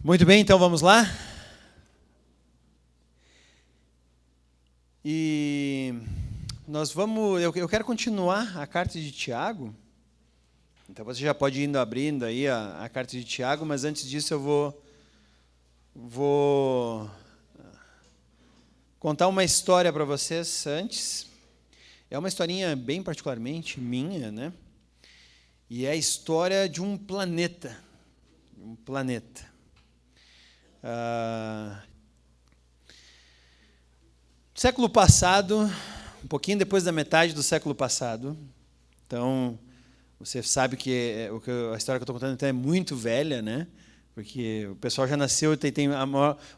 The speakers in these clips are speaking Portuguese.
Muito bem, então vamos lá. E eu quero continuar a carta de Tiago. Então você já pode ir indo abrindo aí a carta de Tiago, mas antes disso eu vou contar uma história para vocês antes. É uma historinha bem particularmente minha, né? E é a história de um planeta. Século passado, um pouquinho depois da metade do século passado, então você sabe que a história que eu estou contando então é muito velha, né? Porque o pessoal já nasceu,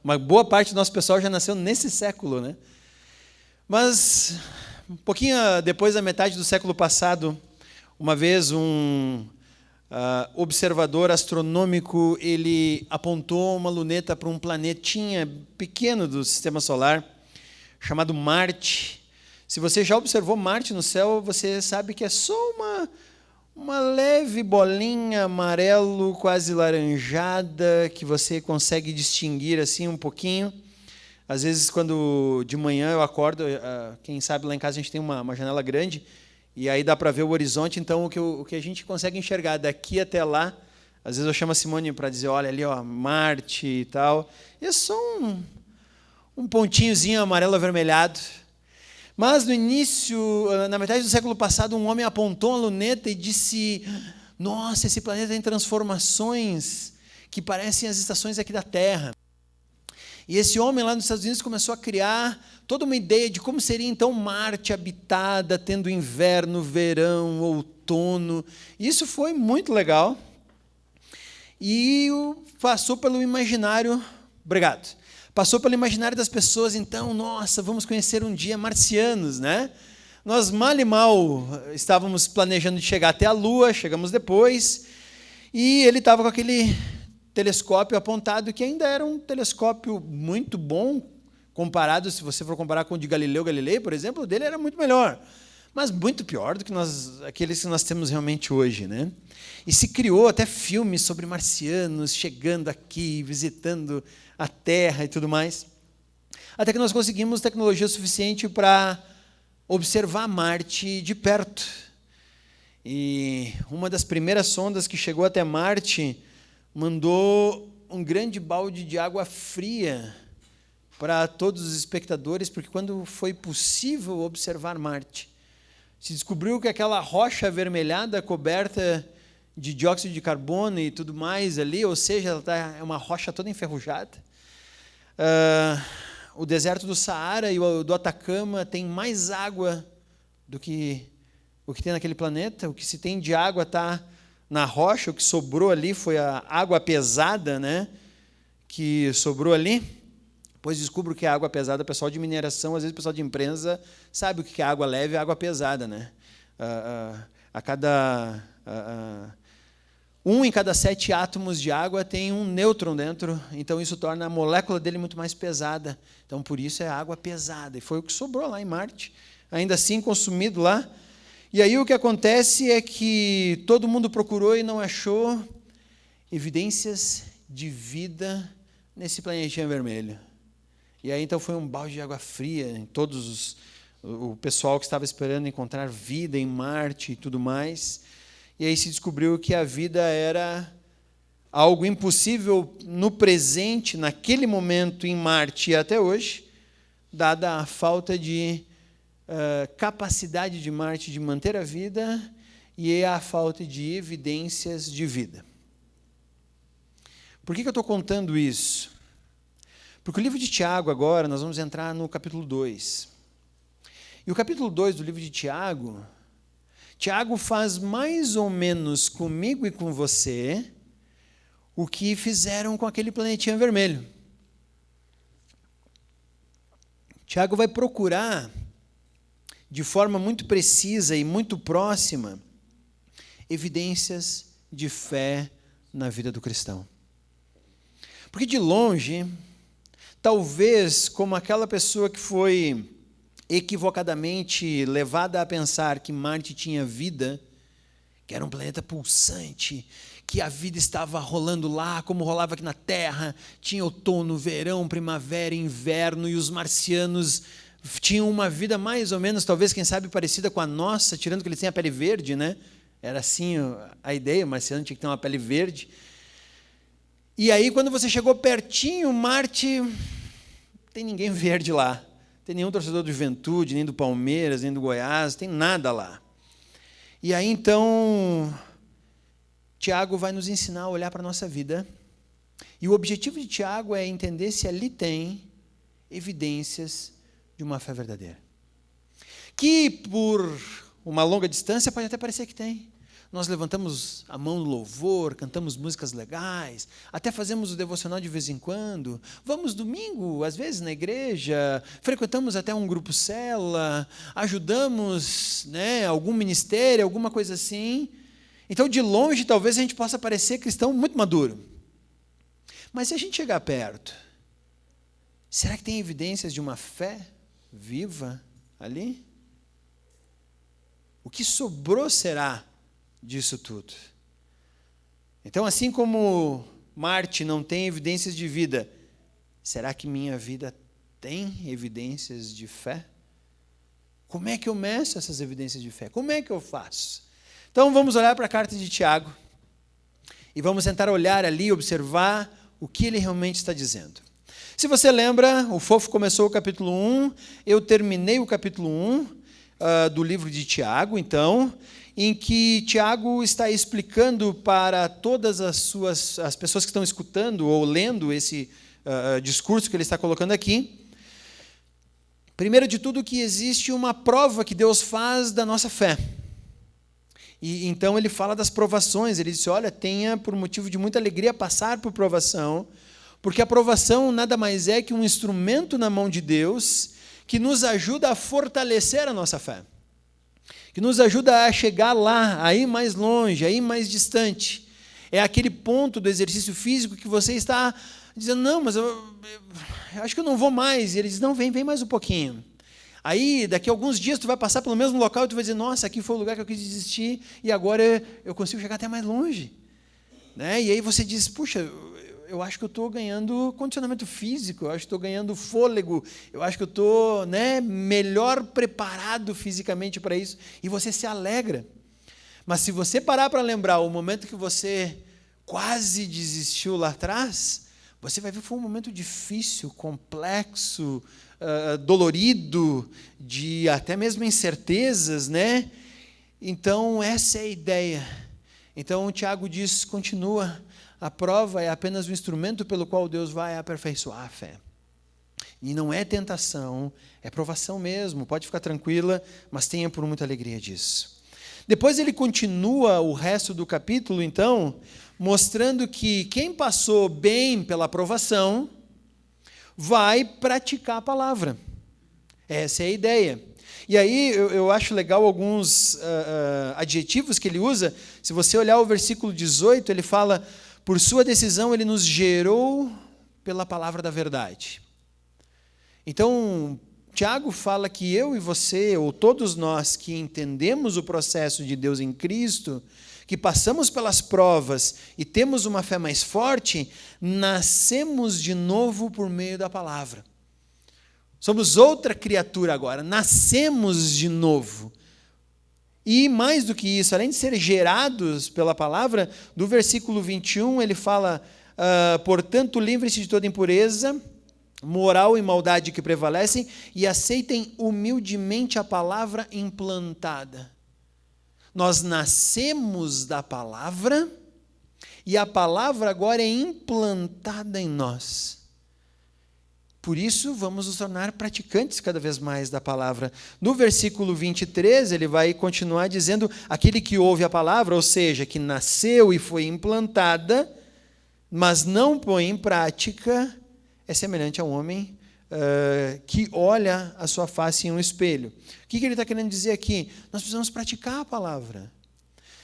uma boa parte do nosso pessoal já nasceu nesse século, né? Mas um pouquinho depois da metade do século passado, uma vez um observador astronômico ele apontou uma luneta para um planetinha pequeno do Sistema Solar, chamado Marte. Se você já observou Marte no céu, você sabe que é só uma leve bolinha amarelo, quase laranjada, que você consegue distinguir assim um pouquinho. Às vezes, quando de manhã eu acordo, quem sabe lá em casa a gente tem uma janela grande, e aí dá para ver o horizonte, então o que a gente consegue enxergar daqui até lá, às vezes eu chamo a Simone para dizer, olha ali, ó, Marte e tal, e é só um pontinhozinho amarelo avermelhado. Mas no início, na metade do século passado, um homem apontou a luneta e disse, nossa, esse planeta tem transformações que parecem as estações aqui da Terra. E esse homem lá nos Estados Unidos começou a criar toda uma ideia de como seria então Marte habitada, tendo inverno, verão, outono. Isso foi muito legal. E passou pelo imaginário, passou pelo imaginário das pessoas, então, nossa, vamos conhecer um dia marcianos, né? Nós mal e mal estávamos planejando de chegar até a Lua, chegamos depois, e ele estava com aquele telescópio apontado, que ainda era um telescópio muito bom, comparado, se você for comparar com o de Galileu Galilei, por exemplo, o dele era muito melhor, mas muito pior do que aqueles que nós temos realmente hoje, né? E se criou até filmes sobre marcianos chegando aqui, visitando a Terra e tudo mais, até que nós conseguimos tecnologia suficiente para observar Marte de perto. E uma das primeiras sondas que chegou até Marte mandou um grande balde de água fria para todos os espectadores, porque quando foi possível observar Marte, se descobriu que aquela rocha avermelhada coberta de dióxido de carbono e tudo mais ali, ou seja, é uma rocha toda enferrujada. O deserto do Saara e o do Atacama tem mais água do que o que tem naquele planeta. O que se tem de água está na rocha, o que sobrou ali foi a água pesada, né, que sobrou ali. Depois descubro que a água pesada, o pessoal de mineração, às vezes o pessoal de empresa sabe o que é água leve e água pesada, né? Um em cada 7 átomos de água tem um nêutron dentro, então isso torna a molécula dele muito mais pesada. Então, por isso é água pesada. E foi o que sobrou lá em Marte, ainda assim consumido lá. E aí o que acontece é que todo mundo procurou e não achou evidências de vida nesse planetinha vermelho. E aí então foi um balde de água fria em o pessoal que estava esperando encontrar vida em Marte e tudo mais. E aí se descobriu que a vida era algo impossível no presente, naquele momento em Marte e até hoje, dada a falta de capacidade de Marte de manter a vida e a falta de evidências de vida. Por que eu estou contando isso? Porque o livro de Tiago agora, nós vamos entrar no capítulo 2. E o capítulo 2 do livro de Tiago faz mais ou menos comigo e com você o que fizeram com aquele planetinha vermelho. Tiago vai procurar, de forma muito precisa e muito próxima, evidências de fé na vida do cristão. Porque de longe, talvez como aquela pessoa que foi equivocadamente levada a pensar que Marte tinha vida, que era um planeta pulsante, que a vida estava rolando lá, como rolava aqui na Terra, tinha outono, verão, primavera, inverno, e os marcianos tinham uma vida mais ou menos, talvez, quem sabe, parecida com a nossa, tirando que eles têm a pele verde, né? Era assim a ideia, o marciano tinha que ter uma pele verde. E aí, quando você chegou pertinho, Marte, não tem ninguém verde lá. Não tem nenhum torcedor do Juventude, nem do Palmeiras, nem do Goiás, não tem nada lá. E aí, então, Tiago vai nos ensinar a olhar para a nossa vida. E o objetivo de Tiago é entender se ali tem evidências de uma fé verdadeira. Que, por uma longa distância, pode até parecer que tem. Nós levantamos a mão no louvor, cantamos músicas legais, até fazemos o devocional de vez em quando, vamos domingo, às vezes, na igreja, frequentamos até um grupo célula, ajudamos, né, algum ministério, alguma coisa assim. Então, de longe, talvez a gente possa parecer cristão muito maduro. Mas se a gente chegar perto, será que tem evidências de uma fé viva ali? O que sobrou será disso tudo? Então, assim como Marte não tem evidências de vida, será que minha vida tem evidências de fé? Como é que eu meço essas evidências de fé? Como é que eu faço? Então, vamos olhar para a carta de Tiago e vamos tentar olhar ali, observar o que ele realmente está dizendo. Se você lembra, o Fofo começou o capítulo 1, eu terminei o capítulo 1 do livro de Tiago, então, em que Tiago está explicando para todas as pessoas que estão escutando ou lendo esse discurso que ele está colocando aqui, primeiro de tudo, que existe uma prova que Deus faz da nossa fé. E então ele fala das provações, ele diz, olha, tenha por motivo de muita alegria passar por provação, porque a provação nada mais é que um instrumento na mão de Deus que nos ajuda a fortalecer a nossa fé, que nos ajuda a chegar lá, a ir mais longe, a ir mais distante. É aquele ponto do exercício físico que você está dizendo, não, mas eu acho que eu não vou mais. E ele diz, não, vem mais um pouquinho. Aí, daqui a alguns dias, tu vai passar pelo mesmo local e tu vai dizer, nossa, aqui foi o lugar que eu quis desistir e agora eu consigo chegar até mais longe. Né? E aí você diz, puxa, eu acho que eu estou ganhando condicionamento físico, eu acho que estou ganhando fôlego, eu acho que eu estou, né, melhor preparado fisicamente para isso, e você se alegra. Mas se você parar para lembrar o momento que você quase desistiu lá atrás, você vai ver que foi um momento difícil, complexo, dolorido, de até mesmo incertezas, né? Então, essa é a ideia. Então, o Tiago diz, continua, a prova é apenas o instrumento pelo qual Deus vai aperfeiçoar a fé. E não é tentação, é provação mesmo, pode ficar tranquila, mas tenha por muita alegria disso. Depois ele continua o resto do capítulo, então, mostrando que quem passou bem pela provação vai praticar a palavra. Essa é a ideia. E aí eu acho legal alguns adjetivos que ele usa. Se você olhar o versículo 18, ele fala, por sua decisão ele nos gerou pela palavra da verdade. Então, Tiago fala que eu e você, ou todos nós que entendemos o processo de Deus em Cristo, que passamos pelas provas e temos uma fé mais forte, nascemos de novo por meio da palavra. Somos outra criatura agora, nascemos de novo. E mais do que isso, além de ser gerados pela palavra, do versículo 21 ele fala, portanto, livrem-se de toda impureza, moral e maldade que prevalecem, e aceitem humildemente a palavra implantada. Nós nascemos da palavra, e a palavra agora é implantada em nós. Por isso, vamos nos tornar praticantes cada vez mais da palavra. No versículo 23, ele vai continuar dizendo, aquele que ouve a palavra, ou seja, que nasceu e foi implantada, mas não põe em prática, é semelhante a um homem que olha a sua face em um espelho. O que ele está querendo dizer aqui? Nós precisamos praticar a palavra.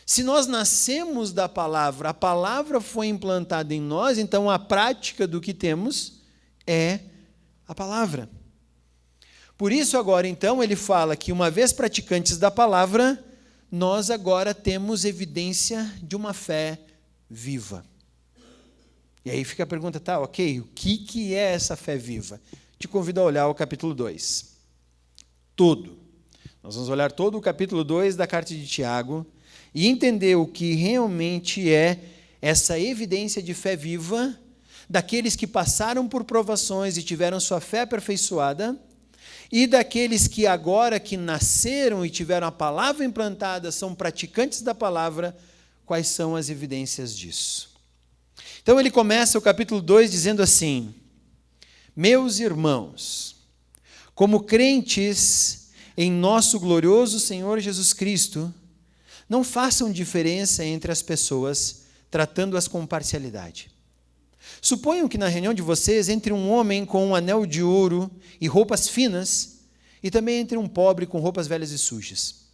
Se nós nascemos da palavra, a palavra foi implantada em nós, então a prática do que temos é a palavra. Por isso agora, então, ele fala que uma vez praticantes da palavra, nós agora temos evidência de uma fé viva. E aí fica a pergunta, tá, ok, o que é essa fé viva? Te convido a olhar o capítulo 2. Todo. Nós vamos olhar todo o capítulo 2 da carta de Tiago e entender o que realmente é essa evidência de fé viva daqueles que passaram por provações e tiveram sua fé aperfeiçoada, e daqueles que agora que nasceram e tiveram a palavra implantada, são praticantes da palavra, quais são as evidências disso. Então ele começa o capítulo 2 dizendo assim: meus irmãos, como crentes em nosso glorioso Senhor Jesus Cristo, não façam diferença entre as pessoas, tratando-as com parcialidade. Suponham que na reunião de vocês entre um homem com um anel de ouro e roupas finas, e também entre um pobre com roupas velhas e sujas.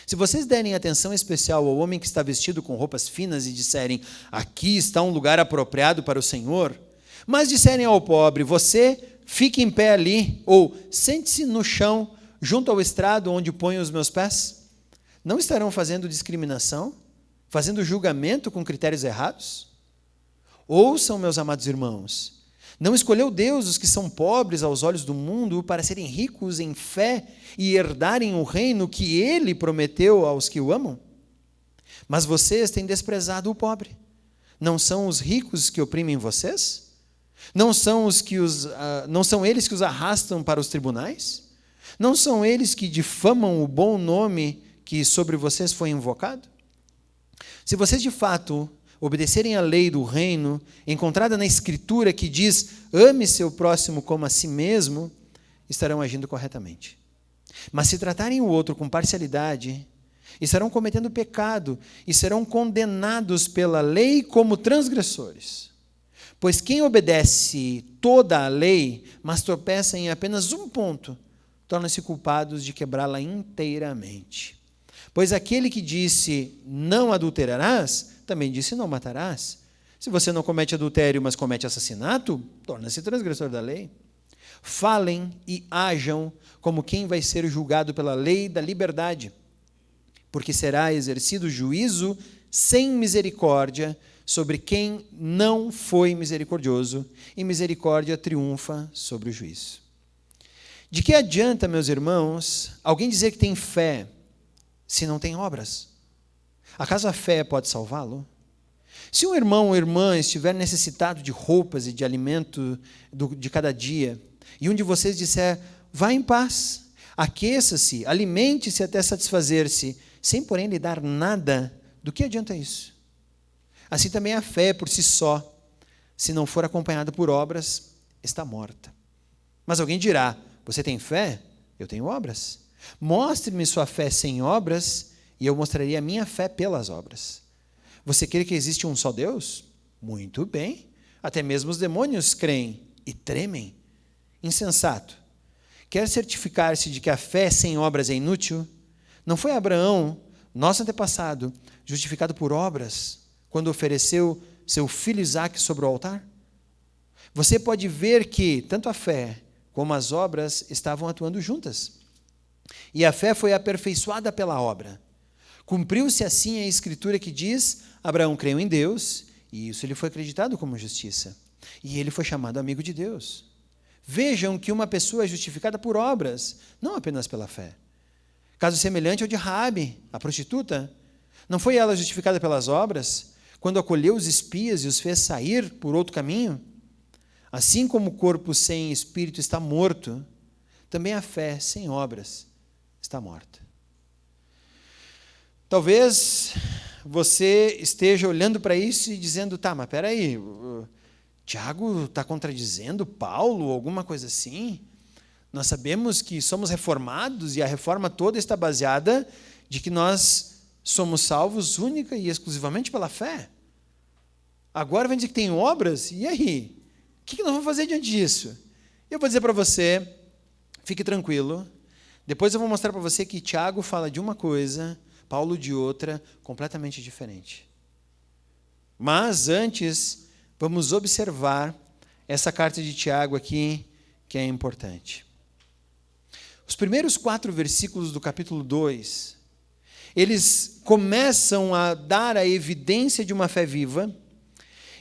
Se vocês derem atenção especial ao homem que está vestido com roupas finas e disserem, aqui está um lugar apropriado para o Senhor, mas disserem ao pobre, você fique em pé ali, ou sente-se no chão, junto ao estrado onde ponho os meus pés, não estarão fazendo discriminação, fazendo julgamento com critérios errados? Ouçam, meus amados irmãos, não escolheu Deus os que são pobres aos olhos do mundo para serem ricos em fé e herdarem o reino que Ele prometeu aos que o amam? Mas vocês têm desprezado o pobre. Não são os ricos que oprimem vocês? Não são eles que os arrastam para os tribunais? Não são eles que difamam o bom nome que sobre vocês foi invocado? Se vocês de fato obedecerem à lei do reino, encontrada na Escritura que diz, ame seu próximo como a si mesmo, estarão agindo corretamente. Mas se tratarem o outro com parcialidade, estarão cometendo pecado e serão condenados pela lei como transgressores. Pois quem obedece toda a lei, mas tropeça em apenas um ponto, torna-se culpados de quebrá-la inteiramente. Pois aquele que disse, não adulterarás, também disse, não matarás. Se você não comete adultério, mas comete assassinato, torna-se transgressor da lei. Falem e hajam como quem vai ser julgado pela lei da liberdade, porque será exercido juízo sem misericórdia sobre quem não foi misericordioso, e misericórdia triunfa sobre o juízo. De que adianta, meus irmãos, alguém dizer que tem fé se não tem obras? Acaso a fé pode salvá-lo? Se um irmão ou irmã estiver necessitado de roupas e de alimento de cada dia, e um de vocês disser, vá em paz, aqueça-se, alimente-se até satisfazer-se, sem porém lhe dar nada, do que adianta isso? Assim também a fé por si só, se não for acompanhada por obras, está morta. Mas alguém dirá, você tem fé? Eu tenho obras. Mostre-me sua fé sem obras, e eu mostraria a minha fé pelas obras. Você crê que existe um só Deus? Muito bem. Até mesmo os demônios creem e tremem. Insensato. Quer certificar-se de que a fé sem obras é inútil? Não foi Abraão, nosso antepassado, justificado por obras, quando ofereceu seu filho Isaque sobre o altar? Você pode ver que tanto a fé como as obras estavam atuando juntas. E a fé foi aperfeiçoada pela obra. Cumpriu-se assim a Escritura que diz, Abraão creu em Deus, e isso lhe foi acreditado como justiça. E ele foi chamado amigo de Deus. Vejam que uma pessoa é justificada por obras, não apenas pela fé. Caso semelhante ao de Raabe, a prostituta. Não foi ela justificada pelas obras, quando acolheu os espias e os fez sair por outro caminho? Assim como o corpo sem espírito está morto, também a fé sem obras está morta. Talvez você esteja olhando para isso e dizendo, tá, mas espera aí, Tiago está contradizendo Paulo, ou alguma coisa assim? Nós sabemos que somos reformados e a reforma toda está baseada de que nós somos salvos única e exclusivamente pela fé. Agora vem dizer que tem obras, e aí? O que nós vamos fazer diante disso? Eu vou dizer para você, fique tranquilo, depois eu vou mostrar para você que Tiago fala de uma coisa, Paulo de outra, completamente diferente. Mas antes, vamos observar essa carta de Tiago aqui, que é importante. Os primeiros 4 versículos do capítulo 2, eles começam a dar a evidência de uma fé viva,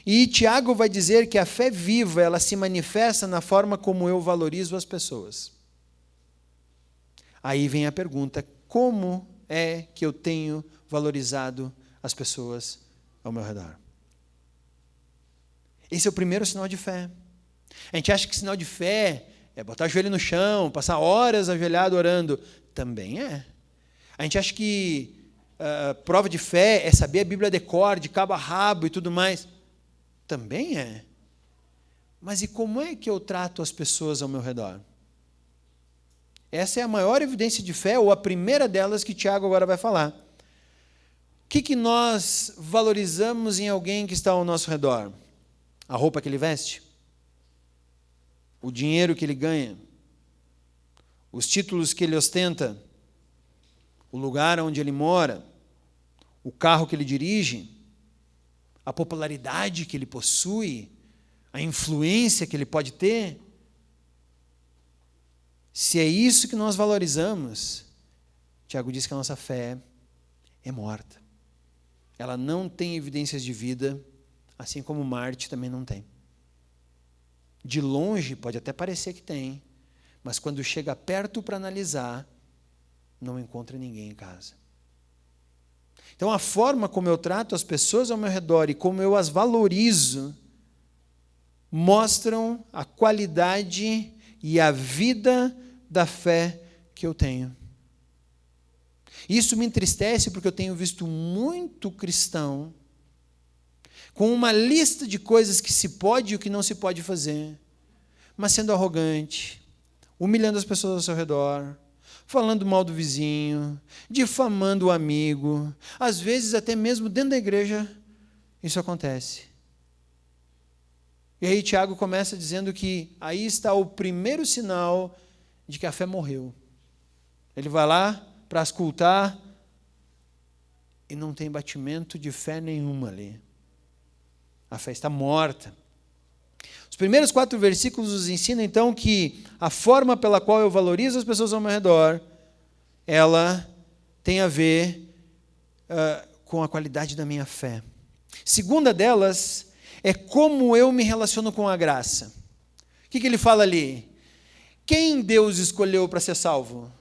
e Tiago vai dizer que a fé viva, ela se manifesta na forma como eu valorizo as pessoas. Aí vem a pergunta: como é que eu tenho valorizado as pessoas ao meu redor? Esse é o primeiro sinal de fé. A gente acha que sinal de fé é botar o joelho no chão, passar horas ajoelhado orando. Também é. A gente acha que prova de fé é saber a Bíblia de cor, de cabo a rabo e tudo mais. Também é. Mas e como é que eu trato as pessoas ao meu redor? Essa é a maior evidência de fé, ou a primeira delas que Tiago agora vai falar. O que nós valorizamos em alguém que está ao nosso redor? A roupa que ele veste? O dinheiro que ele ganha? Os títulos que ele ostenta? O lugar onde ele mora? O carro que ele dirige? A popularidade que ele possui? A influência que ele pode ter? Se é isso que nós valorizamos, Tiago diz que a nossa fé é morta. Ela não tem evidências de vida, assim como Marte também não tem. De longe pode até parecer que tem, mas quando chega perto para analisar, não encontra ninguém em casa. Então a forma como eu trato as pessoas ao meu redor e como eu as valorizo, mostram a qualidade e a vida da fé que eu tenho. Isso me entristece porque eu tenho visto muito cristão com uma lista de coisas que se pode e o que não se pode fazer, mas sendo arrogante, humilhando as pessoas ao seu redor, falando mal do vizinho, difamando o amigo, às vezes até mesmo dentro da igreja isso acontece. E aí Tiago começa dizendo que aí está o primeiro sinal de que a fé morreu. Ele vai lá para auscultar e não tem batimento de fé nenhuma ali. A fé está morta. Os primeiros 4 versículos nos ensinam então que a forma pela qual eu valorizo as pessoas ao meu redor, ela tem a ver com a qualidade da minha fé. Segunda delas é como eu me relaciono com a graça. O que ele fala ali? Quem Deus escolheu para ser salvo?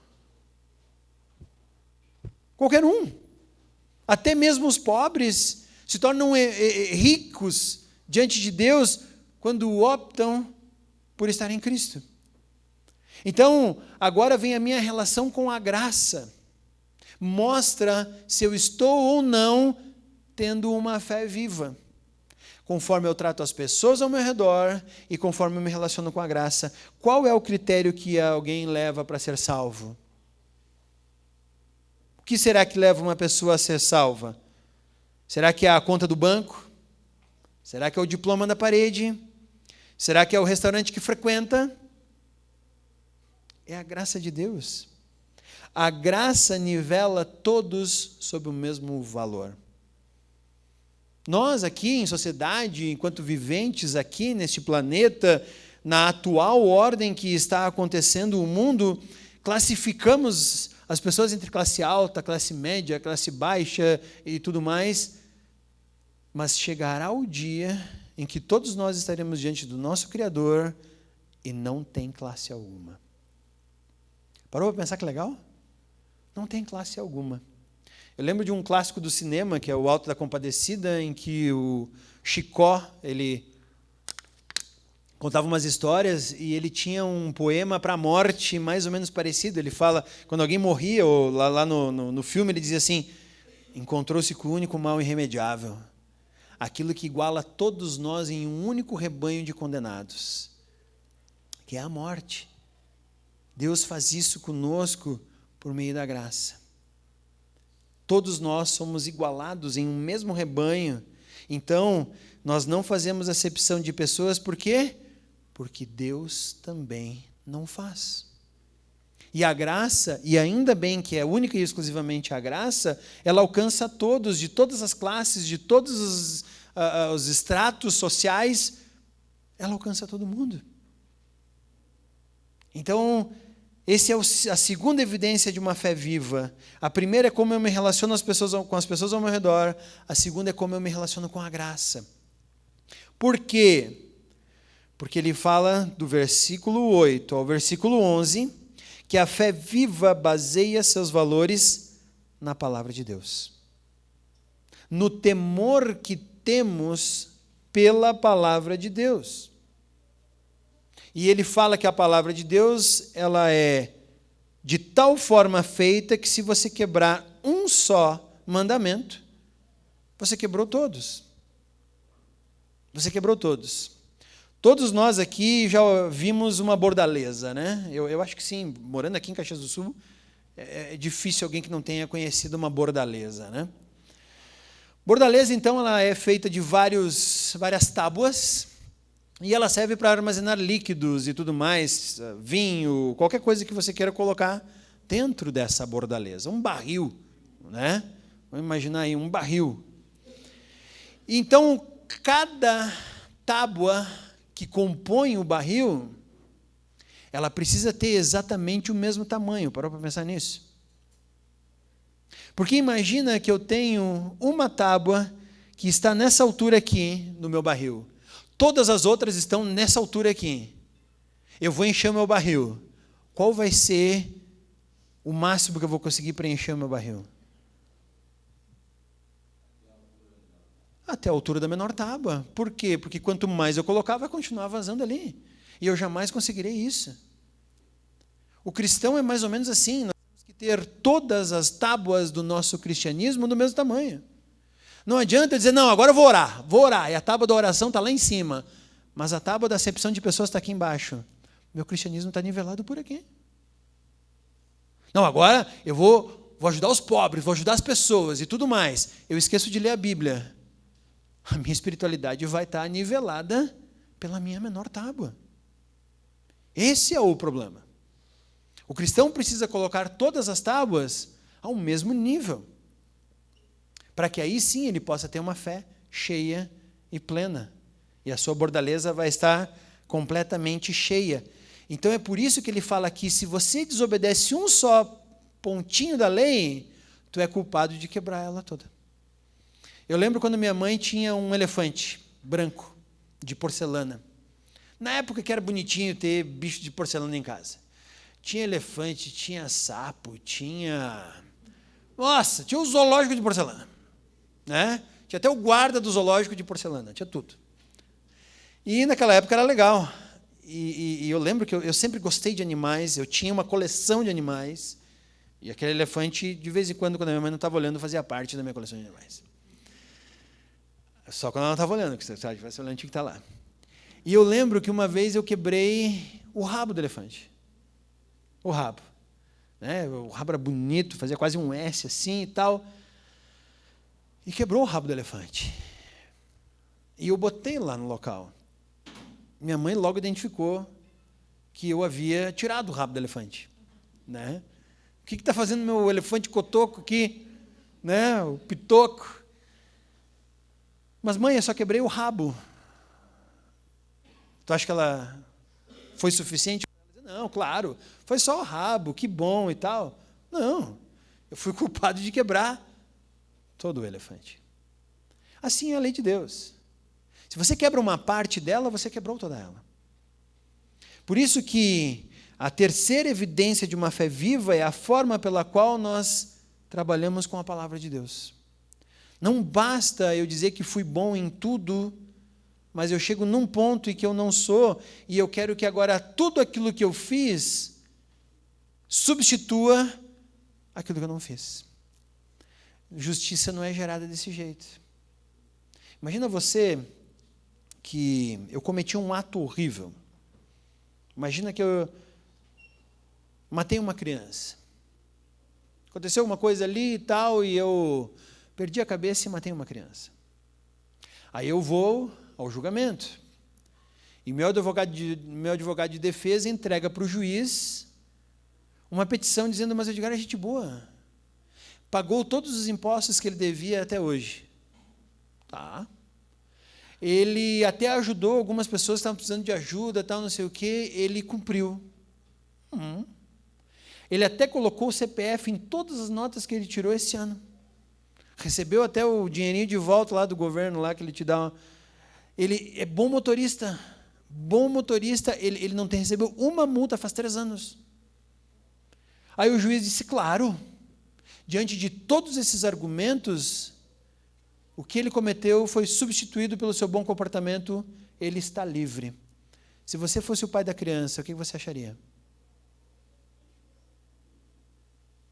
Qualquer um. Até mesmo os pobres se tornam ricos diante de Deus quando optam por estar em Cristo. Então, agora vem a minha relação com a graça. Mostra se eu estou ou não tendo uma fé viva. Conforme eu trato as pessoas ao meu redor e conforme eu me relaciono com a graça, qual é o critério que alguém leva para ser salvo? O que será que leva uma pessoa a ser salva? Será que é a conta do banco? Será que é o diploma na parede? Será que é o restaurante que frequenta? É a graça de Deus. A graça nivela todos sob o mesmo valor. Nós aqui em sociedade, enquanto viventes aqui neste planeta, na atual ordem que está acontecendo o mundo, classificamos as pessoas entre classe alta, classe média, classe baixa e tudo mais, mas chegará o dia em que todos nós estaremos diante do nosso Criador e não tem classe alguma. Parou para pensar que legal? Não tem classe alguma. Eu lembro de um clássico do cinema, que é o Alto da Compadecida, em que o Chicó, ele contava umas histórias e ele tinha um poema para a morte mais ou menos parecido. Ele fala, quando alguém morria, ou lá no filme, ele dizia assim: encontrou-se com o único mal irremediável, aquilo que iguala todos nós em um único rebanho de condenados, que é a morte. Deus faz isso conosco por meio da graça. Todos nós somos igualados em um mesmo rebanho. Então, nós não fazemos acepção de pessoas, por quê? Porque Deus também não faz. E a graça, e ainda bem que é única e exclusivamente a graça, ela alcança a todos, de todas as classes, de todos os estratos sociais, ela alcança todo mundo. Então, Essa é a segunda evidência de uma fé viva. A primeira é como eu me relaciono com as pessoas ao meu redor. A segunda é como eu me relaciono com a graça. Por quê? Porque ele fala do versículo 8 ao versículo 11, que a fé viva baseia seus valores na palavra de Deus. No temor que temos pela palavra de Deus. E ele fala que a palavra de Deus, ela é de tal forma feita que se você quebrar um só mandamento, você quebrou todos. Você quebrou todos. Todos nós aqui já vimos uma bordaleza, né? Eu acho que sim, morando aqui em Caxias do Sul, é difícil alguém que não tenha conhecido uma bordaleza, né? Bordaleza, então, ela é feita de várias tábuas, e ela serve para armazenar líquidos e tudo mais, vinho, qualquer coisa que você queira colocar dentro dessa bordaleza. Um barril, né? Vamos imaginar aí, um barril. Então, cada tábua que compõe o barril, ela precisa ter exatamente o mesmo tamanho. Parou para pensar nisso? Porque imagina que eu tenho uma tábua que está nessa altura aqui no meu barril. Todas as outras estão nessa altura aqui. Eu vou encher o meu barril. Qual vai ser o máximo que eu vou conseguir preencher o meu barril? Até a altura da menor tábua. Por quê? Porque quanto mais eu colocar, vai continuar vazando ali. E eu jamais conseguirei isso. O cristão é mais ou menos assim. Nós temos que ter todas as tábuas do nosso cristianismo do mesmo tamanho. Não adianta eu dizer, não, agora eu vou orar. E a tábua da oração está lá em cima. Mas a tábua da acepção de pessoas está aqui embaixo. Meu cristianismo está nivelado por aqui. Não, agora eu vou ajudar os pobres, vou ajudar as pessoas e tudo mais. Eu esqueço de ler a Bíblia. A minha espiritualidade vai estar nivelada pela minha menor tábua. Esse é o problema. O cristão precisa colocar todas as tábuas ao mesmo nível, para que aí sim ele possa ter uma fé cheia e plena. E a sua bordaleza vai estar completamente cheia. Então é por isso que ele fala aqui, se você desobedece um só pontinho da lei, tu é culpado de quebrar ela toda. Eu lembro quando minha mãe tinha um elefante branco, de porcelana. Na época que era bonitinho ter bicho de porcelana em casa. Tinha elefante, tinha sapo, tinha... Nossa, tinha um zoológico de porcelana. Né? Tinha até o guarda do zoológico de porcelana, tinha tudo. E naquela época era legal. E eu lembro que eu sempre gostei de animais, eu tinha uma coleção de animais, e aquele elefante, de vez em quando a minha mãe não estava olhando, fazia parte da minha coleção de animais. Só quando ela não estava olhando, que se ela estivesse olhando, tinha que estar lá. E eu lembro que uma vez eu quebrei o rabo do elefante. O rabo. Né? O rabo era bonito, fazia quase um S assim e tal. E quebrou o rabo do elefante. E eu botei lá no local. Minha mãe logo identificou que eu havia tirado o rabo do elefante. Né? O que está fazendo meu elefante cotoco aqui? Né? O pitoco. Mas, mãe, eu só quebrei o rabo. Tu acha que ela foi suficiente? Não, claro, foi só o rabo, que bom e tal. Não, eu fui culpado de quebrar todo o elefante. Assim é a lei de Deus. Se você quebra uma parte dela, você quebrou toda ela. Por isso que a terceira evidência de uma fé viva é a forma pela qual nós trabalhamos com a palavra de Deus. Não basta eu dizer que fui bom em tudo, mas eu chego num ponto em que eu não sou, e eu quero que agora tudo aquilo que eu fiz substitua aquilo que eu não fiz. Justiça não é gerada desse jeito. Imagina você que eu cometi um ato horrível. Imagina que eu matei uma criança. Aconteceu alguma coisa ali e tal, e eu perdi a cabeça e matei uma criança. Aí eu vou ao julgamento. E meu advogado de defesa entrega para o juiz uma petição dizendo, mas o Edgar é gente boa. Pagou todos os impostos que ele devia até hoje. Tá. Ele até ajudou algumas pessoas que estavam precisando de ajuda, tal, não sei o quê, ele cumpriu. Ele até colocou o CPF em todas as notas que ele tirou esse ano. Recebeu até o dinheirinho de volta lá do governo, lá que ele te dá. Ele é bom motorista. Bom motorista, ele não recebeu uma multa faz 3 anos. Aí o juiz disse, claro, diante de todos esses argumentos, o que ele cometeu foi substituído pelo seu bom comportamento, ele está livre. Se você fosse o pai da criança, o que você acharia?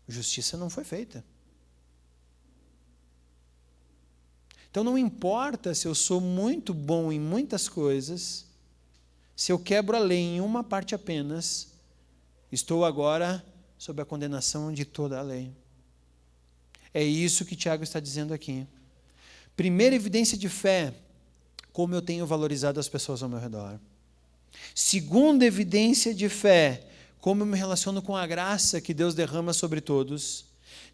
Justiça não foi feita. Então não importa se eu sou muito bom em muitas coisas, se eu quebro a lei em uma parte apenas, estou agora sob a condenação de toda a lei. É isso que Tiago está dizendo aqui. Primeira evidência de fé, como eu tenho valorizado as pessoas ao meu redor. Segunda evidência de fé, como eu me relaciono com a graça que Deus derrama sobre todos.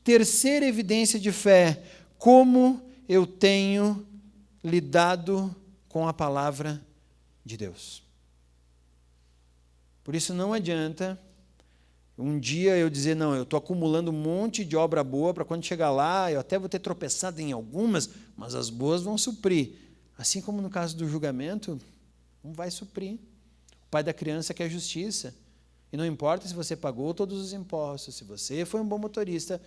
Terceira evidência de fé, como eu tenho lidado com a palavra de Deus. Por isso não adianta um dia eu dizer, não, eu estou acumulando um monte de obra boa para quando chegar lá, eu até vou ter tropeçado em algumas, mas as boas vão suprir. Assim como no caso do julgamento, não vai suprir. O pai da criança quer justiça. E não importa se você pagou todos os impostos, se você foi um bom motorista,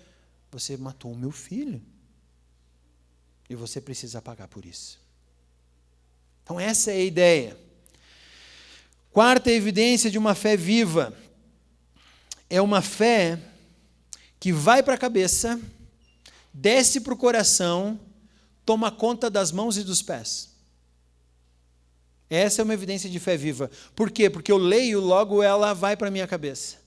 você matou o meu filho. E você precisa pagar por isso. Então essa é a ideia. Quarta evidência de uma fé viva. É uma fé que vai para a cabeça, desce para o coração, toma conta das mãos e dos pés. Essa é uma evidência de fé viva. Por quê? Porque eu leio, logo ela vai para a minha cabeça.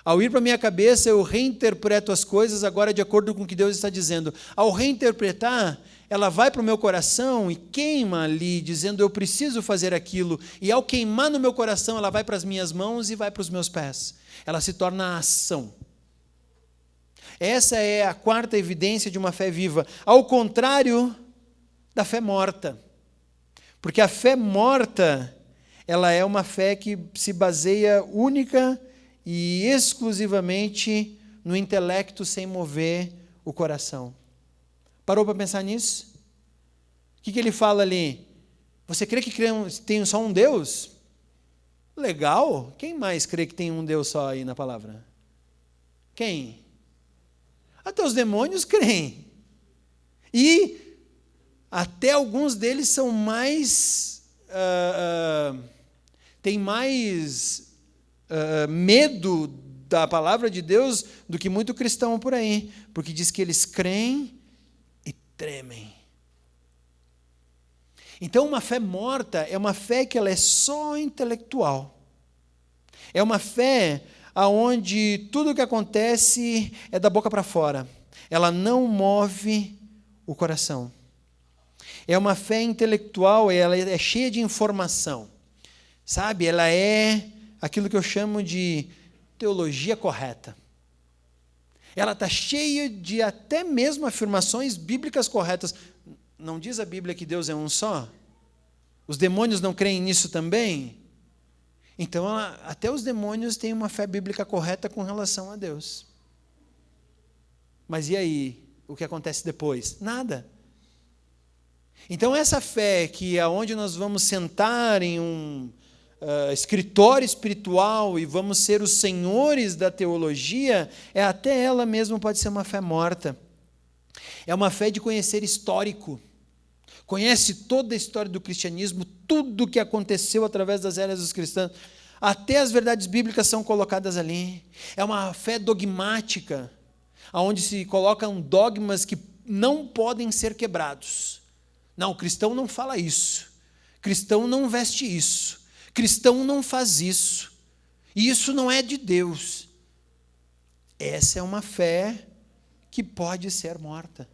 Ao ir para a minha cabeça, eu reinterpreto as coisas agora de acordo com o que Deus está dizendo. Ao reinterpretar, ela vai para o meu coração e queima ali, dizendo eu preciso fazer aquilo. E ao queimar no meu coração, ela vai para as minhas mãos e vai para os meus pés. Ela se torna a ação. Essa é a quarta evidência de uma fé viva. Ao contrário da fé morta. Porque a fé morta, ela é uma fé que se baseia única e exclusivamente no intelecto sem mover o coração. Parou para pensar nisso? O que ele fala ali? Você crê que tem só um Deus? Legal. Quem mais crê que tem um Deus só aí na palavra? Quem? Até os demônios creem. E até alguns deles são mais... têm mais medo da palavra de Deus do que muito cristão por aí. Porque diz que eles creem e tremem. Então, uma fé morta é uma fé que ela é só intelectual. É uma fé onde tudo o que acontece é da boca para fora. Ela não move o coração. É uma fé intelectual, ela é cheia de informação. Sabe? Ela é aquilo que eu chamo de teologia correta. Ela está cheia de até mesmo afirmações bíblicas corretas. Não diz a Bíblia que Deus é um só? Os demônios não creem nisso também? Então, até os demônios têm uma fé bíblica correta com relação a Deus. Mas e aí? O que acontece depois? Nada. Então, essa fé que é onde nós vamos sentar em um escritório espiritual e vamos ser os senhores da teologia, até ela mesma pode ser uma fé morta. É uma fé de conhecer histórico. Conhece toda a história do cristianismo, tudo o que aconteceu através das eras dos cristãos. Até as verdades bíblicas são colocadas ali. É uma fé dogmática, onde se colocam dogmas que não podem ser quebrados. Não, o cristão não fala isso. Cristão não veste isso. Cristão não faz isso. E isso não é de Deus. Essa é uma fé que pode ser morta.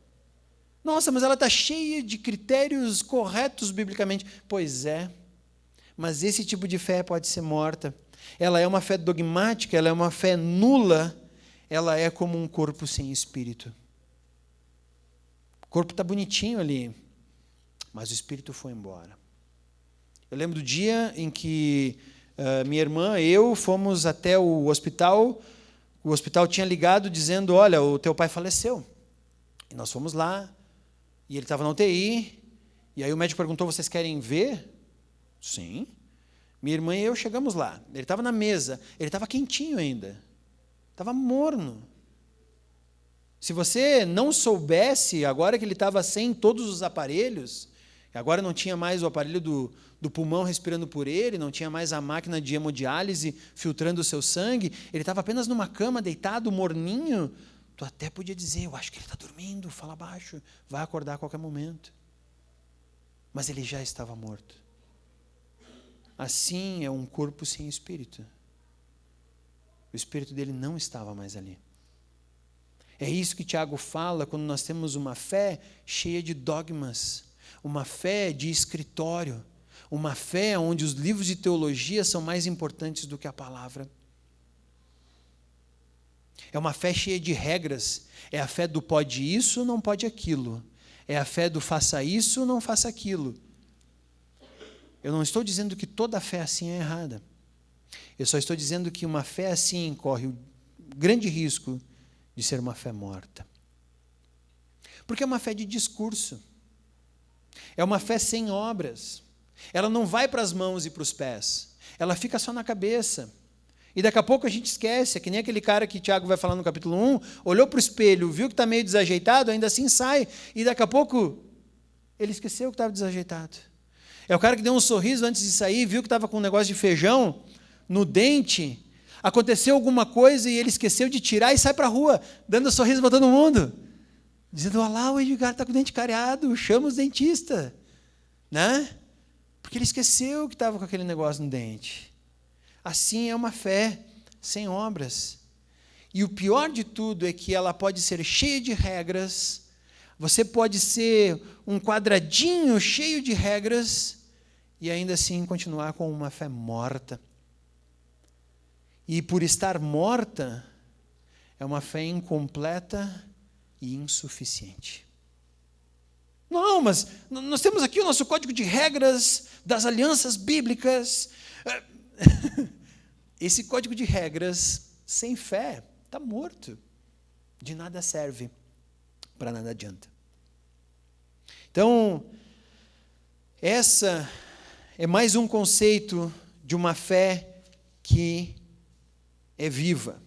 Nossa, mas ela está cheia de critérios corretos biblicamente. Pois é, mas esse tipo de fé pode ser morta. Ela é uma fé dogmática, ela é uma fé nula, ela é como um corpo sem espírito. O corpo está bonitinho ali, mas o espírito foi embora. Eu lembro do dia em que minha irmã e eu fomos até o hospital o hospital tinha ligado dizendo, olha, o teu pai faleceu. E nós fomos lá, e ele estava na UTI, e aí o médico perguntou, vocês querem ver? Sim. Minha irmã e eu chegamos lá. Ele estava na mesa, ele estava quentinho ainda. Estava morno. Se você não soubesse, agora que ele estava sem todos os aparelhos, agora não tinha mais o aparelho do pulmão respirando por ele, não tinha mais a máquina de hemodiálise filtrando o seu sangue, ele estava apenas numa cama, deitado, morninho, tu até podia dizer, eu acho que ele está dormindo, fala baixo, vai acordar a qualquer momento. Mas ele já estava morto. Assim é um corpo sem espírito. O espírito dele não estava mais ali. É isso que Tiago fala quando nós temos uma fé cheia de dogmas, uma fé de escritório, uma fé onde os livros de teologia são mais importantes do que a palavra. É uma fé cheia de regras, é a fé do pode isso, não pode aquilo, é a fé do faça isso, não faça aquilo. Eu não estou dizendo que toda fé assim é errada, eu só estou dizendo que uma fé assim corre o grande risco de ser uma fé morta. Porque é uma fé de discurso. É uma fé sem obras. Ela não vai para as mãos e para os pés. Ela fica só na cabeça. E daqui a pouco a gente esquece. É que nem aquele cara que Tiago vai falar no capítulo 1, olhou para o espelho, viu que está meio desajeitado, ainda assim sai. E daqui a pouco ele esqueceu que estava desajeitado. É o cara que deu um sorriso antes de sair, viu que estava com um negócio de feijão no dente. Aconteceu alguma coisa e ele esqueceu de tirar e sai para a rua, dando sorriso para todo mundo. Dizendo, olha lá, o Edgar está com o dente cariado, chama os dentistas. Né? Porque ele esqueceu que estava com aquele negócio no dente. Assim é uma fé sem obras. E o pior de tudo é que ela pode ser cheia de regras, você pode ser um quadradinho cheio de regras e ainda assim continuar com uma fé morta. E por estar morta, é uma fé incompleta e insuficiente. Não, mas nós temos aqui o nosso código de regras das alianças bíblicas. Esse código de regras, sem fé, está morto. De nada serve, para nada adianta. Então, essa é mais um conceito de uma fé que é viva.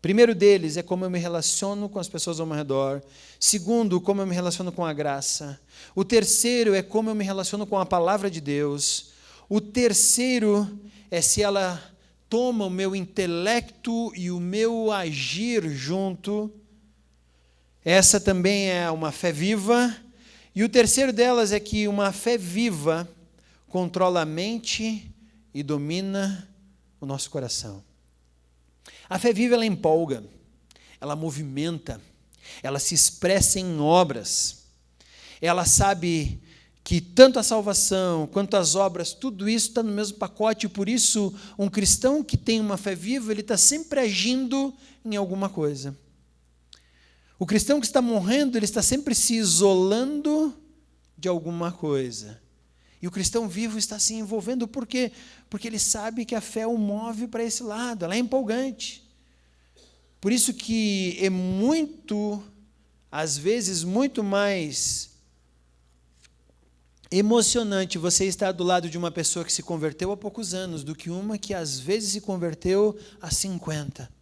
Primeiro deles é como eu me relaciono com as pessoas ao meu redor. Segundo, como eu me relaciono com a graça. O terceiro é como eu me relaciono com a palavra de Deus. O terceiro é se ela toma o meu intelecto e o meu agir junto. Essa também é uma fé viva. E o terceiro delas é que uma fé viva controla a mente e domina o nosso coração. A fé viva, ela empolga, ela movimenta, ela se expressa em obras. Ela sabe que tanto a salvação quanto as obras, tudo isso está no mesmo pacote, e por isso um cristão que tem uma fé viva, ele está sempre agindo em alguma coisa. O cristão que está morrendo, ele está sempre se isolando de alguma coisa. E o cristão vivo está se envolvendo, por quê? Porque ele sabe que a fé o move para esse lado, ela é empolgante. Por isso que é muito, às vezes, muito mais emocionante você estar do lado de uma pessoa que se converteu há poucos anos, do que uma que às vezes se converteu há 50.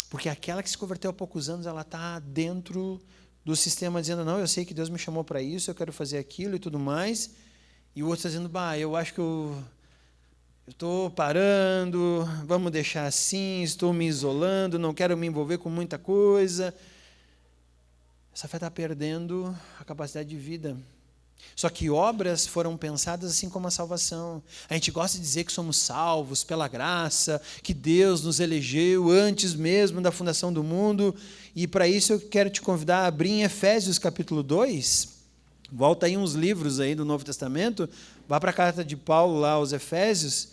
Porque aquela que se converteu há poucos anos, ela está dentro do sistema dizendo, não, eu sei que Deus me chamou para isso, eu quero fazer aquilo e tudo mais, e o outro está dizendo, eu acho que eu estou parando, vamos deixar assim, estou me isolando, não quero me envolver com muita coisa. Essa fé está perdendo a capacidade de vida. Só que obras foram pensadas assim como a salvação. A gente gosta de dizer que somos salvos pela graça, que Deus nos elegeu antes mesmo da fundação do mundo. E para isso eu quero te convidar a abrir em Efésios capítulo 2. Volta aí uns livros aí do Novo Testamento. Vá para a carta de Paulo lá aos Efésios,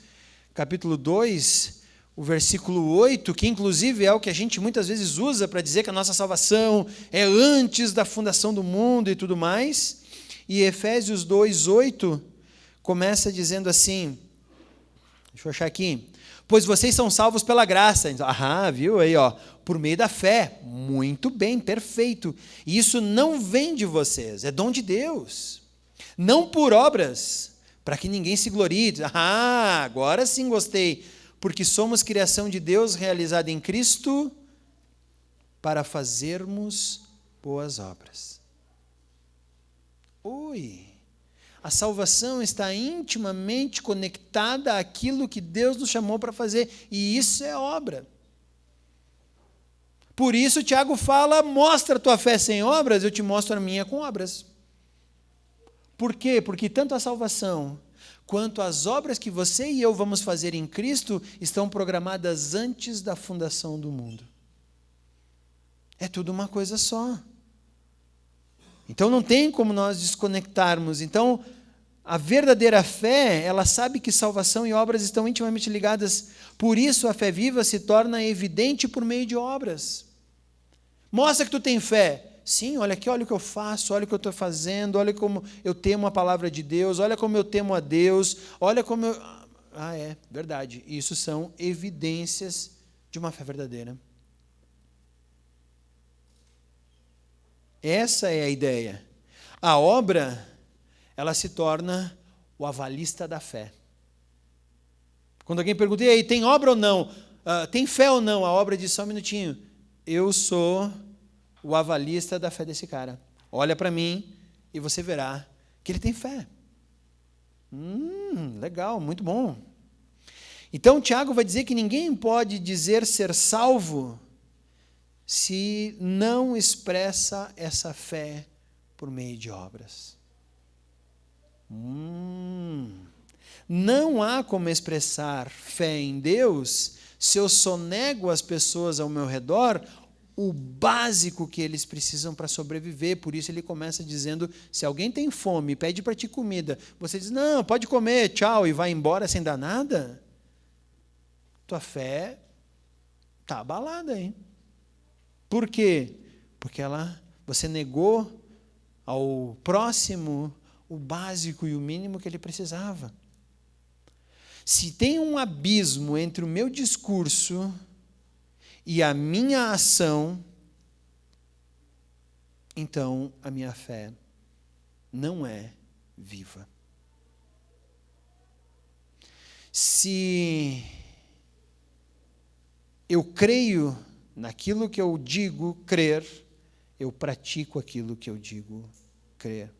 capítulo 2, o versículo 8, que inclusive é o que a gente muitas vezes usa para dizer que a nossa salvação é antes da fundação do mundo e tudo mais. E Efésios 2, 8, começa dizendo assim, deixa eu achar aqui, Pois vocês são salvos pela graça. Viu aí, ó, por meio da fé. Muito bem, perfeito. E isso não vem de vocês, é dom de Deus. Não por obras, para que ninguém se glorie. Agora sim gostei. Porque somos criação de Deus realizada em Cristo para fazermos boas obras. A salvação está intimamente conectada àquilo que Deus nos chamou para fazer, e isso é obra. Por isso, Tiago fala, mostra a tua fé sem obras, eu te mostro a minha com obras. Por quê? Porque tanto a salvação, quanto as obras que você e eu vamos fazer em Cristo, estão programadas antes da fundação do mundo. É tudo uma coisa só. Então não tem como nós desconectarmos. Então, a verdadeira fé, ela sabe que salvação e obras estão intimamente ligadas. Por isso, a fé viva se torna evidente por meio de obras. Mostra que tu tem fé. Sim, olha aqui, olha o que eu faço, olha o que eu estou fazendo, olha como eu temo a palavra de Deus, olha como eu temo a Deus, olha como eu... é verdade. Isso são evidências de uma fé verdadeira. Essa é a ideia. A obra, ela se torna o avalista da fé. Quando alguém pergunta, e aí, tem obra ou não? Tem fé ou não? A obra diz, só um minutinho. Eu sou o avalista da fé desse cara. Olha para mim e você verá que ele tem fé. Legal, muito bom. Então, Tiago vai dizer que ninguém pode dizer ser salvo se não expressa essa fé por meio de obras. Não há como expressar fé em Deus se eu sonego às pessoas ao meu redor o básico que eles precisam para sobreviver. Por isso ele começa dizendo, se alguém tem fome, pede para ti comida, você diz, não, pode comer, tchau, e vai embora sem dar nada, tua fé está abalada, hein? Por quê? Porque você negou ao próximo o básico e o mínimo que ele precisava. Se tem um abismo entre o meu discurso e a minha ação, então a minha fé não é viva. Se eu creio naquilo que eu digo crer, eu pratico aquilo que eu digo crer.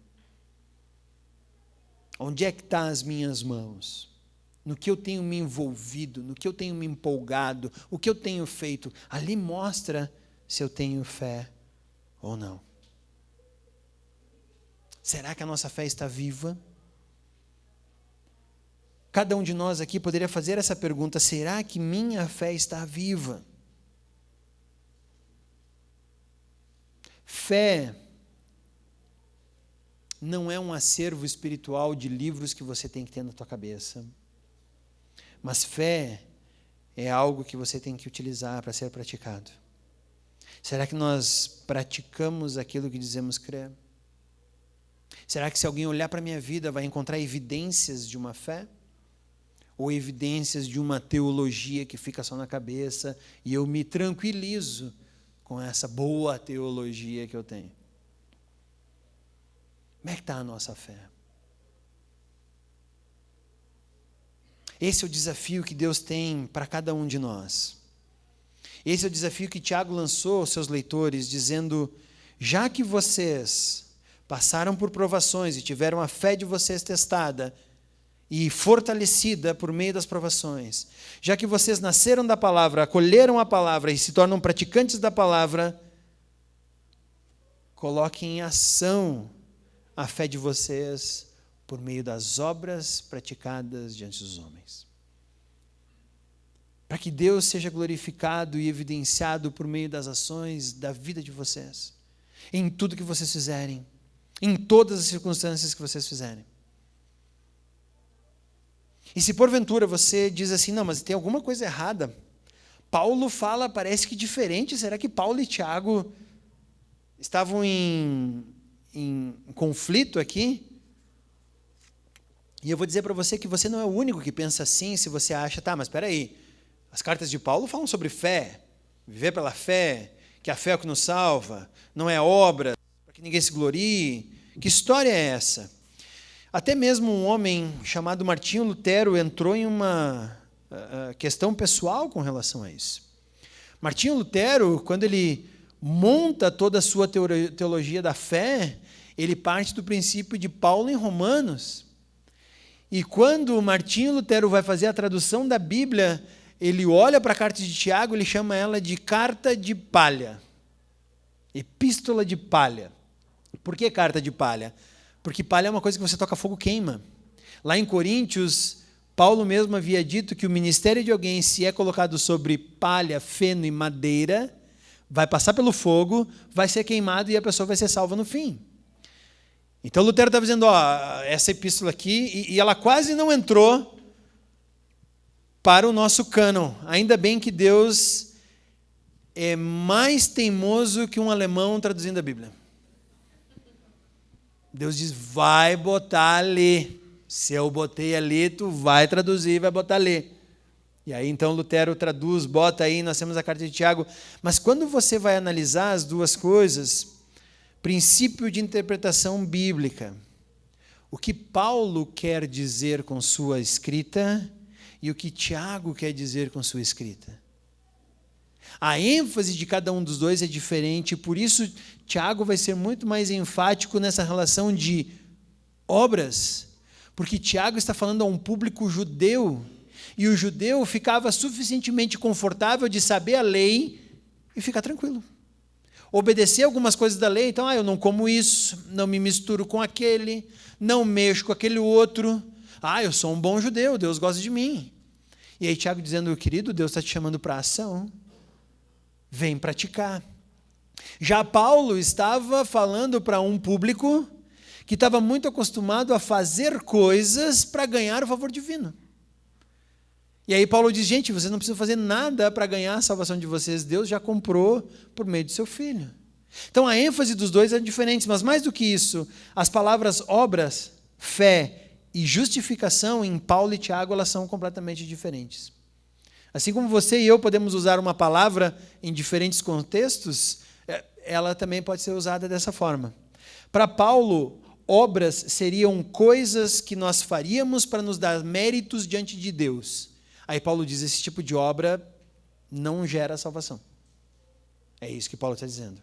Onde é que estão as minhas mãos? No que eu tenho me envolvido, no que eu tenho me empolgado, o que eu tenho feito. Ali mostra se eu tenho fé ou não. Será que a nossa fé está viva? Cada um de nós aqui poderia fazer essa pergunta, será que minha fé está viva? Fé não é um acervo espiritual de livros que você tem que ter na tua cabeça. Mas fé é algo que você tem que utilizar para ser praticado. Será que nós praticamos aquilo que dizemos crer? Será que se alguém olhar para a minha vida vai encontrar evidências de uma fé? Ou evidências de uma teologia que fica só na cabeça e eu me tranquilizo com essa boa teologia que eu tenho? Como é que está a nossa fé? Esse é o desafio que Deus tem para cada um de nós. Esse é o desafio que Tiago lançou aos seus leitores, dizendo, já que vocês passaram por provações e tiveram a fé de vocês testada e fortalecida por meio das provações, já que vocês nasceram da palavra, acolheram a palavra e se tornam praticantes da palavra, coloquem em ação a fé de vocês por meio das obras praticadas diante dos homens. Para que Deus seja glorificado e evidenciado por meio das ações da vida de vocês, em tudo que vocês fizerem, em todas as circunstâncias que vocês fizerem. E se porventura você diz assim, não, mas tem alguma coisa errada, Paulo fala, parece que diferente, será que Paulo e Tiago estavam em conflito aqui? E eu vou dizer para você que você não é o único que pensa assim, se você acha, tá, mas espera aí, As cartas de Paulo falam sobre fé, viver pela fé, que a fé é o que nos salva, não é obra, para que ninguém se glorie. Que história é essa? Até mesmo um homem chamado Martinho Lutero entrou em uma questão pessoal com relação a isso. Martinho Lutero, quando ele monta toda a sua teologia da fé, ele parte do princípio de Paulo em Romanos. E quando Martinho Lutero vai fazer a tradução da Bíblia, ele olha para a carta de Tiago, ele chama ela de carta de palha. Epístola de palha. Por que carta de palha? Porque palha é uma coisa que você toca fogo, queima. Lá em Coríntios, Paulo mesmo havia dito que o ministério de alguém, se é colocado sobre palha, feno e madeira, vai passar pelo fogo, vai ser queimado e a pessoa vai ser salva no fim. Então Lutero está dizendo, essa epístola aqui, e ela quase não entrou para o nosso cânon. Ainda bem que Deus é mais teimoso que um alemão traduzindo a Bíblia. Deus diz, vai botar ali. Se eu botei ali, tu vai traduzir, vai botar ali. E aí então Lutero traduz, bota aí, nós temos a carta de Tiago. Mas quando você vai analisar as duas coisas, princípio de interpretação bíblica, o que Paulo quer dizer com sua escrita e o que Tiago quer dizer com sua escrita. A ênfase de cada um dos dois é diferente, por isso Tiago vai ser muito mais enfático nessa relação de obras, porque Tiago está falando a um público judeu, e o judeu ficava suficientemente confortável de saber a lei e ficar tranquilo. Obedecer algumas coisas da lei, então, eu não como isso, não me misturo com aquele, não mexo com aquele outro, eu sou um bom judeu, Deus gosta de mim. E aí Tiago dizendo, querido, Deus está te chamando para a ação, vem praticar. Já Paulo estava falando para um público que estava muito acostumado a fazer coisas para ganhar o favor divino. E aí Paulo diz, gente, vocês não precisam fazer nada para ganhar a salvação de vocês, Deus já comprou por meio do seu Filho. Então a ênfase dos dois é diferente, mas mais do que isso, as palavras obras, fé e justificação em Paulo e Tiago, elas são completamente diferentes. Assim como você e eu podemos usar uma palavra em diferentes contextos, ela também pode ser usada dessa forma. Para Paulo, obras seriam coisas que nós faríamos para nos dar méritos diante de Deus. Aí Paulo diz, esse tipo de obra não gera salvação. É isso que Paulo está dizendo.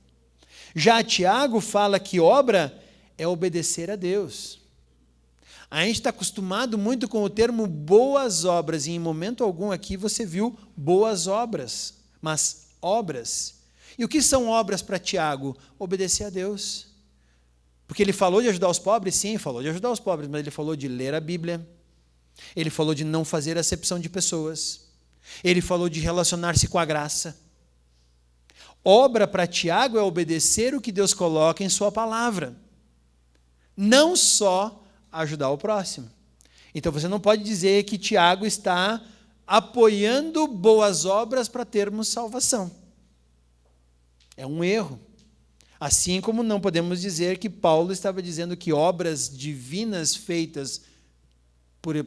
Já Tiago fala que obra é obedecer a Deus. A gente está acostumado muito com o termo boas obras, e em momento algum aqui você viu boas obras, mas obras. E o que são obras para Tiago? Obedecer a Deus. Porque ele falou de ajudar os pobres? Sim, falou de ajudar os pobres, mas ele falou de ler a Bíblia. Ele falou de não fazer acepção de pessoas. Ele falou de relacionar-se com a graça. Obra para Tiago é obedecer o que Deus coloca em sua palavra. Não só ajudar o próximo. Então você não pode dizer que Tiago está apoiando boas obras para termos salvação. É um erro. Assim como não podemos dizer que Paulo estava dizendo que obras divinas feitas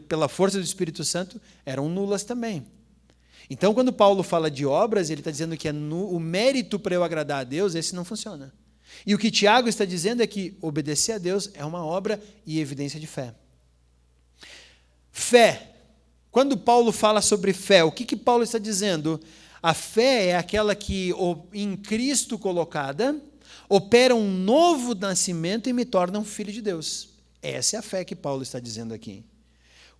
pela força do Espírito Santo eram nulas também. Então, quando Paulo fala de obras, ele está dizendo que o mérito para eu agradar a Deus, esse não funciona. E o que Tiago está dizendo é que obedecer a Deus é uma obra e evidência de fé. Fé. Quando Paulo fala sobre fé, o que Paulo está dizendo? A fé é aquela que, em Cristo colocada, opera um novo nascimento e me torna um filho de Deus. Essa é a fé que Paulo está dizendo aqui.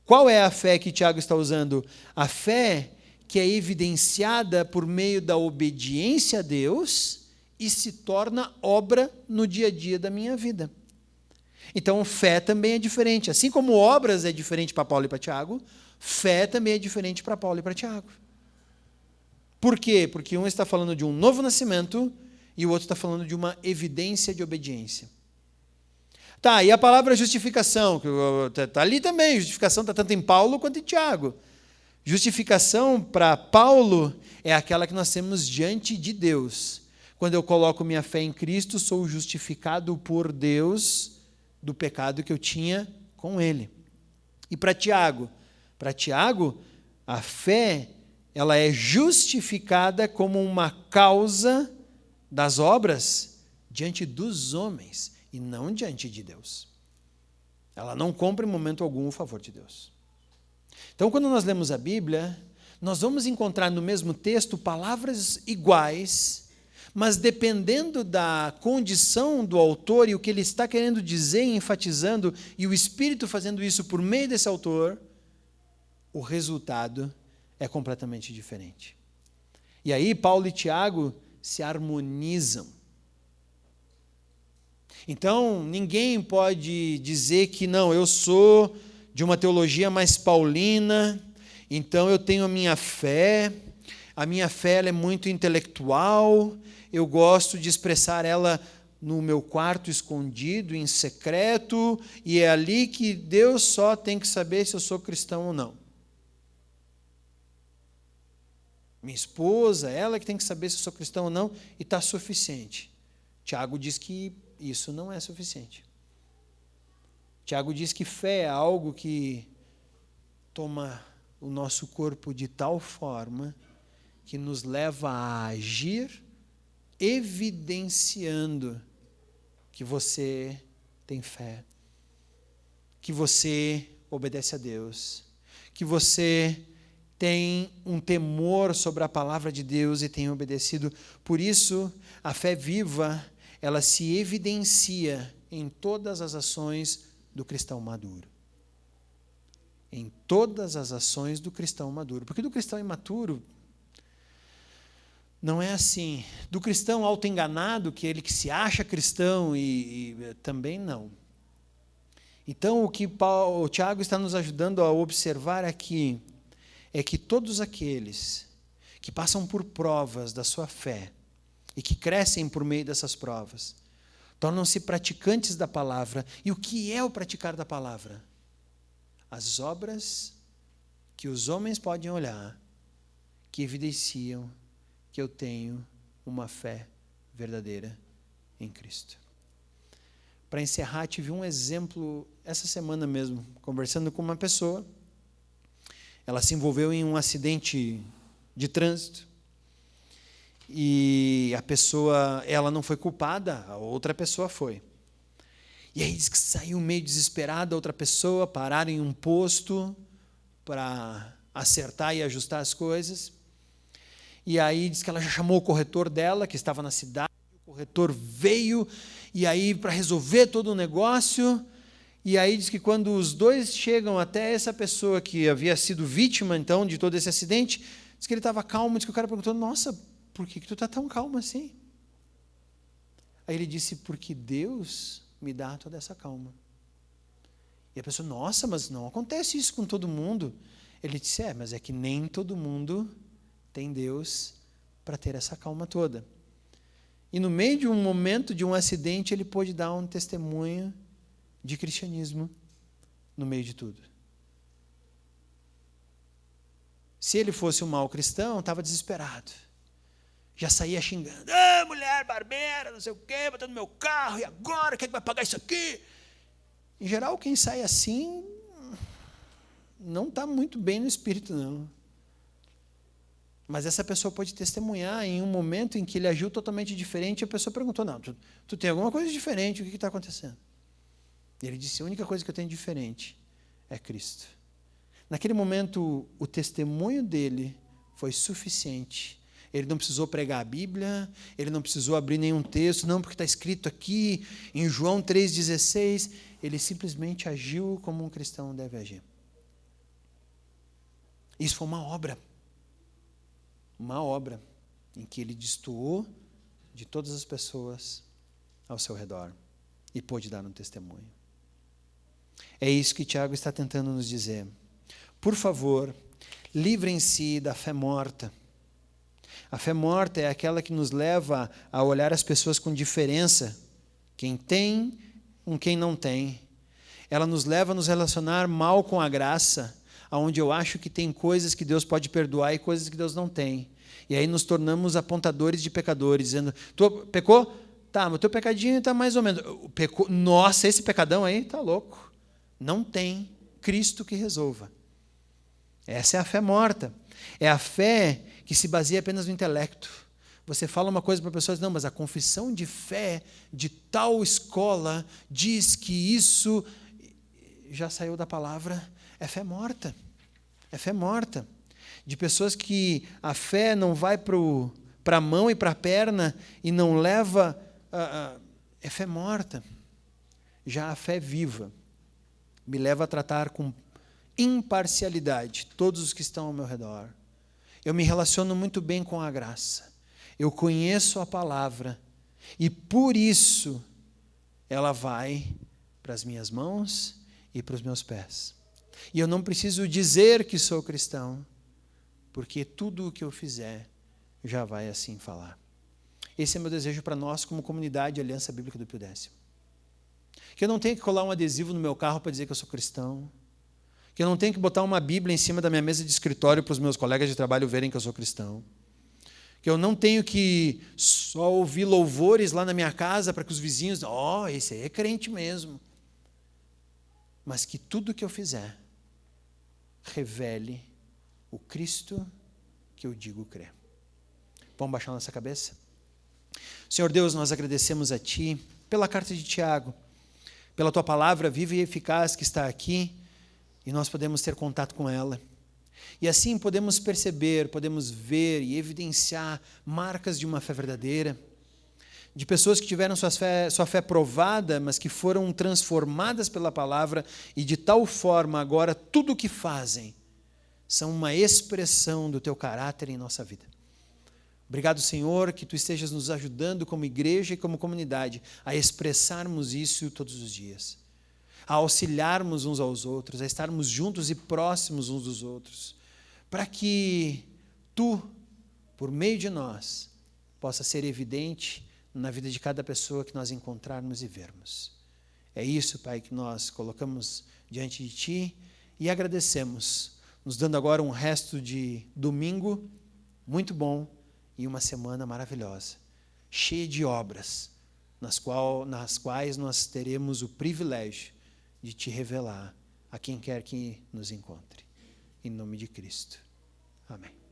Qual é a fé que Tiago está usando? A fé que é evidenciada por meio da obediência a Deus e se torna obra no dia a dia da minha vida. Então, fé também é diferente. Assim como obras é diferente para Paulo e para Tiago, fé também é diferente para Paulo e para Tiago. Por quê? Porque um está falando de um novo nascimento e o outro está falando de uma evidência de obediência. Tá, e a palavra justificação, que está ali também, justificação está tanto em Paulo quanto em Tiago. Justificação para Paulo é aquela que nós temos diante de Deus. Quando eu coloco minha fé em Cristo, sou justificado por Deus do pecado que eu tinha com Ele. E para Tiago, a fé ela é justificada como uma causa das obras diante dos homens e não diante de Deus. Ela não compra em momento algum o favor de Deus. Então, quando nós lemos a Bíblia, nós vamos encontrar no mesmo texto palavras iguais, mas dependendo da condição do autor e o que ele está querendo dizer e enfatizando, e o Espírito fazendo isso por meio desse autor, o resultado é completamente diferente. E aí Paulo e Tiago se harmonizam. Então, ninguém pode dizer que não, eu sou de uma teologia mais paulina, então eu tenho a minha fé ela é muito intelectual, eu gosto de expressar ela no meu quarto escondido, em secreto, e é ali que Deus só tem que saber se eu sou cristão ou não. Minha esposa, ela que tem que saber se eu sou cristão ou não, e está suficiente. Tiago diz que isso não é suficiente. Tiago diz que fé é algo que toma o nosso corpo de tal forma que nos leva a agir, evidenciando que você tem fé, que você obedece a Deus, que você tem um temor sobre a palavra de Deus e tem obedecido. Por isso, a fé viva, ela se evidencia em todas as ações do cristão maduro. Em todas as ações do cristão maduro. Porque do cristão imaturo, não é assim. Do cristão autoenganado, que é ele que se acha cristão, e também não. Então, o que o Tiago está nos ajudando a observar aqui é que todos aqueles que passam por provas da sua fé e que crescem por meio dessas provas, tornam-se praticantes da palavra. E o que é o praticar da palavra? As obras que os homens podem olhar, que evidenciam que eu tenho uma fé verdadeira em Cristo. Para encerrar, tive um exemplo essa semana mesmo, conversando com uma pessoa. Ela se envolveu em um acidente de trânsito e a pessoa, ela não foi culpada, a outra pessoa foi. E aí diz que saiu meio desesperada a outra pessoa, pararam em um posto para acertar e ajustar as coisas. E aí diz que ela já chamou o corretor dela, que estava na cidade, o corretor veio, e aí para resolver todo o negócio, e aí diz que quando os dois chegam até essa pessoa que havia sido vítima, então, de todo esse acidente, diz que ele estava calmo, diz que o cara perguntou, nossa, por que tu está tão calmo assim? Aí ele disse, porque Deus me dá toda essa calma. E a pessoa, nossa, mas não acontece isso com todo mundo. Ele disse, mas é que nem todo mundo tem Deus para ter essa calma toda. E no meio de um momento de um acidente, ele pôde dar um testemunho de cristianismo no meio de tudo. Se ele fosse um mau cristão, estava desesperado. Já saía xingando, mulher barbeira, não sei o quê, batendo no meu carro, e agora, quem é que vai pagar isso aqui? Em geral, quem sai assim, não está muito bem no espírito, não. Mas essa pessoa pode testemunhar em um momento em que ele agiu totalmente diferente, e a pessoa perguntou, não, tu tem alguma coisa diferente, o que está acontecendo? E ele disse, a única coisa que eu tenho diferente é Cristo. Naquele momento, o testemunho dele foi suficiente. Ele não precisou pregar a Bíblia, ele não precisou abrir nenhum texto, não, porque está escrito aqui em João 3,16, ele simplesmente agiu como um cristão deve agir. Isso foi uma obra em que ele destoou de todas as pessoas ao seu redor e pôde dar um testemunho. É isso que Tiago está tentando nos dizer. Por favor, livrem-se da fé morta. A fé morta é aquela que nos leva a olhar as pessoas com diferença, quem tem com quem não tem. Ela nos leva a nos relacionar mal com a graça, onde eu acho que tem coisas que Deus pode perdoar e coisas que Deus não tem. E aí nos tornamos apontadores de pecadores, dizendo, tu pecou? Tá, mas o teu pecadinho está mais ou menos. Pecou, nossa, esse pecadão aí está louco. Não tem Cristo que resolva. Essa é a fé morta. É a fé que se baseia apenas no intelecto. Você fala uma coisa para a pessoa e diz, não, mas a confissão de fé de tal escola diz que isso já saiu da palavra. É fé morta. É fé morta. De pessoas que a fé não vai para a mão e para a perna e não leva... é fé morta. Já a fé viva me leva a tratar com imparcialidade todos os que estão ao meu redor. Eu me relaciono muito bem com a graça. Eu conheço a palavra e por isso ela vai para as minhas mãos e para os meus pés. E eu não preciso dizer que sou cristão, porque tudo o que eu fizer já vai assim falar. Esse é meu desejo para nós como comunidade Aliança Bíblica do Pio X. Que eu não tenha que colar um adesivo no meu carro para dizer que eu sou cristão. Que eu não tenha que botar uma Bíblia em cima da minha mesa de escritório para os meus colegas de trabalho verem que eu sou cristão. Que eu não tenho que só ouvir louvores lá na minha casa para que os vizinhos... esse aí é crente mesmo. Mas que tudo que eu fizer revele o Cristo que eu digo crer. Vamos baixar nossa cabeça? Senhor Deus, nós agradecemos a Ti pela carta de Tiago, pela Tua palavra viva e eficaz que está aqui, e nós podemos ter contato com ela. E assim podemos perceber, podemos ver e evidenciar marcas de uma fé verdadeira, de pessoas que tiveram sua fé provada, mas que foram transformadas pela palavra, e de tal forma agora tudo o que fazem são uma expressão do Teu caráter em nossa vida. Obrigado, Senhor, que Tu estejas nos ajudando como igreja e como comunidade a expressarmos isso todos os dias, a auxiliarmos uns aos outros, a estarmos juntos e próximos uns dos outros, para que Tu, por meio de nós, possa ser evidente na vida de cada pessoa que nós encontrarmos e vermos. É isso, Pai, que nós colocamos diante de Ti e agradecemos, nos dando agora um resto de domingo muito bom e uma semana maravilhosa, cheia de obras, nas quais nós teremos o privilégio de Te revelar a quem quer que nos encontre. Em nome de Cristo. Amém.